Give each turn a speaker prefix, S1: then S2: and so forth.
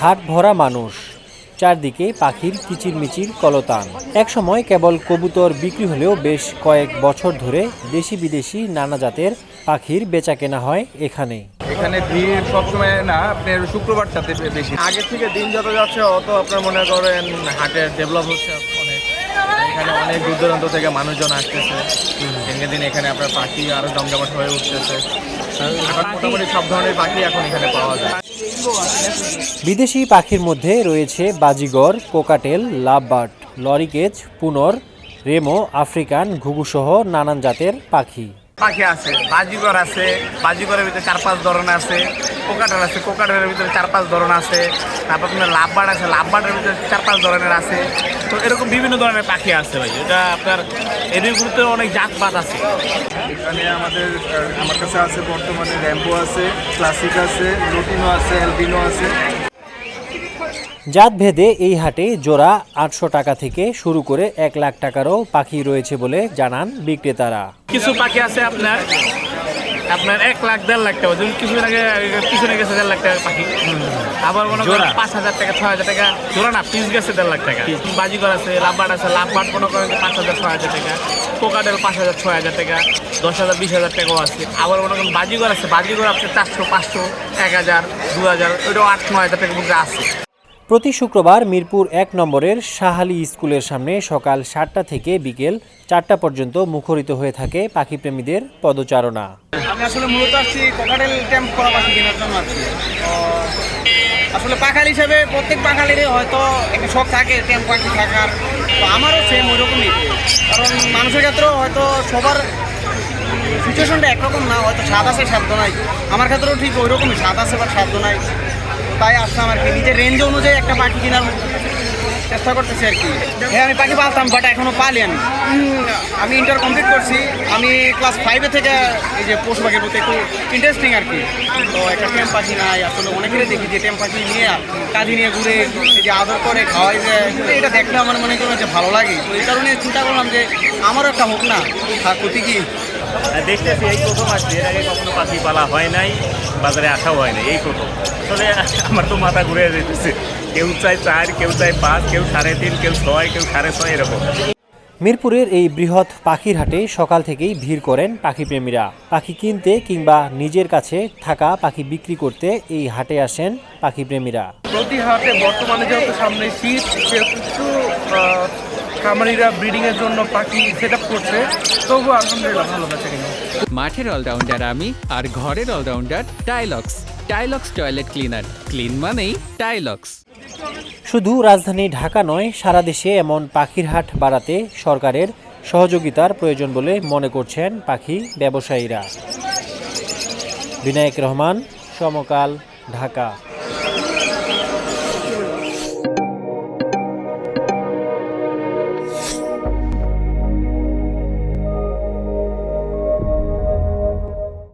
S1: হাট ভরা মানুষ, চারদিকে পাখির কিচিরমিচির কলতান। একসময় কেবল কবুতর বিক্রি হলেও বেশ কয়েক বছর ধরে দেশি বিদেশি নানা জাতের পাখির বেচাকেনা হয় এখানে।
S2: এখানে ভিড় সবসময় না, আপনার শুক্রবারটাতে বেশি। আগের থেকে দিন যত যাচ্ছে অত আপনার মনে করেন হাটের ডেভেলপ হচ্ছে অনেক। এখানে অনেক দূর দূরান্ত থেকে মানুষজন আসতেছে। দিনে দিন এখানে আপনার পাখি আরো জমজমাট হয়ে উঠতেছে। মোটামুটি সব ধরনের পাখি এখন এখানে পাওয়া যায়।
S1: বিদেশি পাখির মধ্যে রয়েছে বাজিগর, কোকাটেল, লাভবার্ড, লরিকেজ, পুনর, রেমো, আফ্রিকান, ঘুঘুসহ নানান জাতের পাখি।
S2: পাখি আছে, বাজিগর আছে, বাজিগরের ভিতরে 4-5 ধরনের আছে। কোকাটেল আছে, কোকাটেলের ভিতরে 4-5 ধরনের আছে। তারপর আপনার লাভবার্ড আছে, লাভবার্ডের ভিতরে 4-5 ধরনের আছে। তো এরকম বিভিন্ন ধরনের পাখি আছে ভাই। এটা আপনার এদের ভিতরে অনেক জাতপাত আছে।
S3: এখানে আমার কাছে আছে বর্তমানে র্যাম্বো আছে, ক্লাসিক আছে, লুটিনো আছে, অ্যালবিনো আছে।
S1: জাত ভেদে এই হাটে জোড়া 800 টাকা থেকে শুরু করে 1 লাখ টাকারও পাখি রয়েছে বলে জানান বিক্রেতারা।
S2: কিছু পাখি আছে আপনার 1 লাখ 1.5 লাখ টাকা, যেমন কিছুদিন আগে পিছনে গেছে 1.5 লাখ টাকা পাখি। আবার মনে করেন 5,000 টাকা 6,000 টাকা জোড়া না, পিস গেছে 1.5 লাখ টাকা। বাজিগর আছে, লাভবার্ড আছে, লাভবার্ড মনে করেন 5,000 6,000 টাকা, কোকাটেল 5,000 6,000 টাকা, 10,000 20,000 টাকাও আছে। আবার মনে করেন বাজিগর আছে, বাজিগর আপনার 400 500 1000 2000, ওইটাও 8-9,000 টাকার মধ্যে আছে।
S1: প্রতি শুক্রবার মিরপুর 1 নম্বরের শাহালি স্কুলের সামনে সকাল 7টা থেকে বিকেল 4টা পর্যন্ত মুখরিত হয়ে থাকে পাখিপ্রেমীদের পদচারণা।
S4: আমি আসলে মূলত আসছি কোকাটেল ট্যাম্প করা পাখি কেনার জন্য আসছি। আসলে পাখাল হিসেবে প্রত্যেক পাখালেরই হয়তো একটা শখ থাকে ট্যাম্প পাখি থাকার, তো আমারও সেম ওই রকমই। কারণ মানুষের ক্ষেত্রেও হয়তো সবার সিচুয়েশনটা একরকম না, হয়তো স্বাদ আছে সাধ্য নাই। আমার ক্ষেত্রেও ঠিক ওই রকমই, স্বাদ আছে বা সাধ্য নাই। তাই আসলাম আর কি, নিজের রেঞ্জ অনুযায়ী একটা পাখি কেনার চেষ্টা করতেছি আর কি। হ্যাঁ, আমি পাখি পালতাম, বাট এখনও পালি আমি ইন্টার কমপ্লিট করছি। আমি ক্লাস 5 থেকে এই যে পশু পাখির প্রতি একটু ইন্টারেস্টিং আর কি। তো একটা ট্যাম্প পাখি নাই, আসলে অনেকেরই দেখি যে ট্যাম্প পাখি নিয়ে কাজে নিয়ে ঘুরে এই যে আদর করে খাওয়াই যায়, এটা দেখলে আমার মনে করেন যে ভালো লাগে। তো এই কারণে চিন্তা করলাম যে আমারও একটা হোক না, ক্ষতি কি।
S5: দেখতেছি এই প্রথম আসছি, এর আগে কখনো পাখি পালা হয় নাই, বাজারে আসাও হয় নাই, এই প্রথম। আসলে আমার তো মাথা ঘুরে যেতেছে। কেউ চায় 4, কেউ চায় 5, কেউ 3.5, কেউ 6, কেউ 6.5 এরকম।
S1: মিরপুরের এই বৃহৎ পাখির হাটে সকাল থেকেই ভিড় করেন পাখিপ্রেমীরা। পাখি কিনতে কিংবা নিজের কাছে থাকা পাখি বিক্রি করতে এই হাটে আসেন পাখিপ্রেমীরা।
S3: প্রতি হাটে বর্তমানে যেহেতু সামনে শীত, সেহেতু একটু খামারিরা ব্রিডিংয়ের জন্য পাখি সেট আপ করছে, তবু আলহামদুলিল্লাহ ভালো বেচা কিনা।
S6: মাঠের অলরাউন্ডার আমি, আর ঘরের allrounder Tylox. Tylox toilet cleaner, clean মানেই টাইলক্স।
S1: শুধু রাজধানী ঢাকা নয়, সারা দেশে এমন পাখির হাট বাড়াতে সরকারের সহযোগিতার প্রয়োজন বলে মনে করছেন পাখি ব্যবসায়ীরা। বিনায়ক রহমান, সমকাল, ঢাকা।